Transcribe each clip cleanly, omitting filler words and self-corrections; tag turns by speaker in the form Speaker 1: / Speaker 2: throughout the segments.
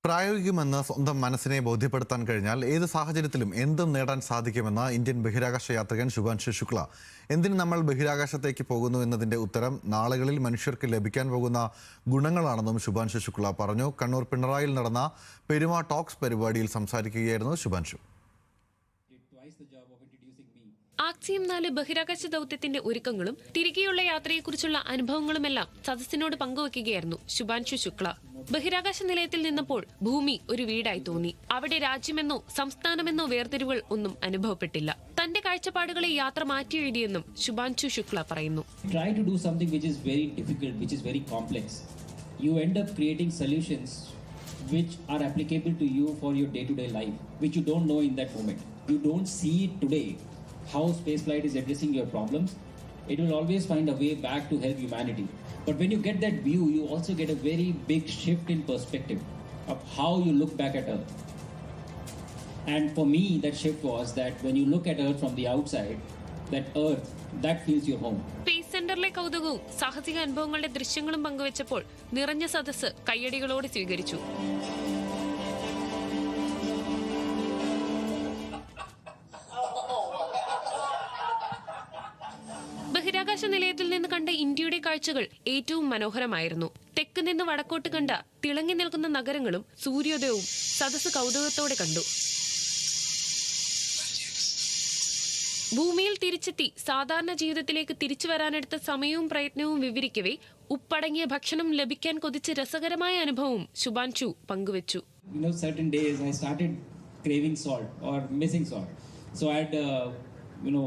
Speaker 1: പ്രായോഗികമെന്ന് സ്വന്തം മനസ്സിനെ ബോധ്യപ്പെടുത്താൻ കഴിഞ്ഞാൽ ഏത് സാഹചര്യത്തിലും എന്തും നേടാൻ സാധിക്കുമെന്ന് ഇന്ത്യൻ ബഹിരാകാശ യാത്രികൻ ശുഭാൻഷു ശുക്ല. എന്തിന് നമ്മൾ ബഹിരാകാശത്തേക്ക് പോകുന്നു എന്നതിൻ്റെ ഉത്തരം നാളുകളിൽ മനുഷ്യർക്ക് ലഭിക്കാൻ പോകുന്ന ഗുണങ്ങളാണെന്നും ശുഭാൻഷു ശുക്ല പറഞ്ഞു. കണ്ണൂർ പിണറായിൽ നടന്ന പെരുമ ടോക്സ് പരിപാടിയിൽ സംസാരിക്കുകയായിരുന്നു ശുഭാൻഷു.
Speaker 2: ആക്സിയം 4 ബഹിരാകാശ ദൌത്യത്തിന്റെ ഒരുക്കങ്ങളും തിരികെയുള്ള യാത്രയെക്കുറിച്ചുള്ള അനുഭവങ്ങളുമെല്ലാം സദസ്സിനോട് പങ്കുവയ്ക്കുകയായിരുന്നു ശുഭാൻഷു ശുക്ല. ബഹിരാകാശ നിലയത്തിൽ നിന്നപ്പോൾ ഭൂമി ഒരു വീടായി തോന്നി. അവിടെ രാജ്യമെന്നോ സംസ്ഥാനമെന്നോ വേർതിരിവുകൾ ഒന്നും അനുഭവപ്പെട്ടില്ല. തന്റെ കാഴ്ചപ്പാടുകളെ യാത്ര മാറ്റിയെഴുതിയെന്നും ശുഭാൻഷു ശുക്ല പറയുന്നു.
Speaker 3: Try to do something which is very difficult, which is very complex. You end up creating solutions which are applicable to you for your day-to-day life, which you don't know in that moment. You don't see it today. How spaceflight is addressing your problems, it will always find a way back to help humanity. But when you get that view, you also get a very big shift in perspective of how you look back at Earth. And for me, that shift was that when you look at Earth from the outside, that Earth, that feels your home.
Speaker 2: Space സെന്ററിലെ കൗതുകവും സാഹസിക അനുഭവങ്ങളുടെ ദൃശ്യങ്ങളും പങ്കുവച്ചപ്പോൾ നിറഞ്ഞ സദസ്സ് കയ്യടികളോടെ സ്വീകരിച്ചു. ബഹിരാകാശ നിലയത്തിൽ നിന്ന് കണ്ട ഇന്ത്യയുടെ കാഴ്ചകൾ ഏറ്റവും മനോഹരമായിരുന്നു. തെക്ക് നിന്ന് വടക്കോട്ട് കണ്ട തിളങ്ങി നിൽക്കുന്ന നഗരങ്ങളും സൂര്യോദയവും സദസ്സ് കൗതുകത്തോടെ കണ്ടു. ഭൂമിയിൽ തിരിച്ചെത്തി സാധാരണ ജീവിതത്തിലേക്ക് തിരിച്ചു വരാനെടുത്ത സമയവും പ്രയത്നവും വിവരിക്കവേ ഉപ്പടങ്ങിയ ഭക്ഷണം ലഭിക്കാൻ കൊതിച്ച രസകരമായ അനുഭവവും ശുഭാൻഷു പങ്കുവച്ചു.
Speaker 3: Certain days I started craving salt or missing salt. So I had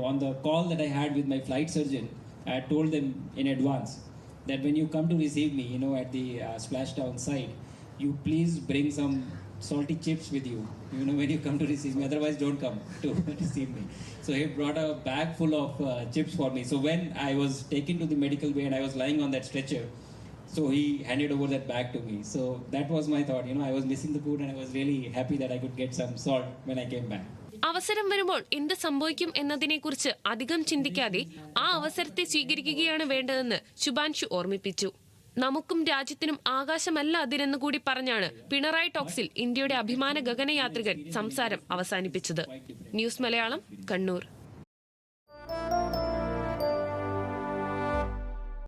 Speaker 3: on the call that I had with my flight surgeon, I had told them in advance that when you come to receive me, at the splashdown site, you please bring some salty chips with you, when you come to receive me. Otherwise, don't come to receive me. So he brought a bag full of chips for me. So when I was taken to the medical bay and I was lying on that stretcher, so he handed over that bag to me. So that was my thought. I was missing the food and I was really happy that I could get some salt when I came back.
Speaker 2: അവസരം വരുമ്പോൾ എന്ത് സംഭവിക്കും എന്നതിനെക്കുറിച്ച് അധികം ചിന്തിക്കാതെ ആ അവസരത്തെ സ്വീകരിക്കുകയാണ് വേണ്ടതെന്ന് ശുഭാൻഷു ഓർമ്മിപ്പിച്ചു. നമുക്കും രാജ്യത്തിനും ആകാശമല്ല അതിരെന്ന് കൂടി പറഞ്ഞാണ് പിണറായി ടോക്സിൽ ഇന്ത്യയുടെ അഭിമാന ഗഗനയാത്രികൻ സംസാരം അവസാനിപ്പിച്ചത്. ന്യൂസ് മലയാളം, കണ്ണൂർ.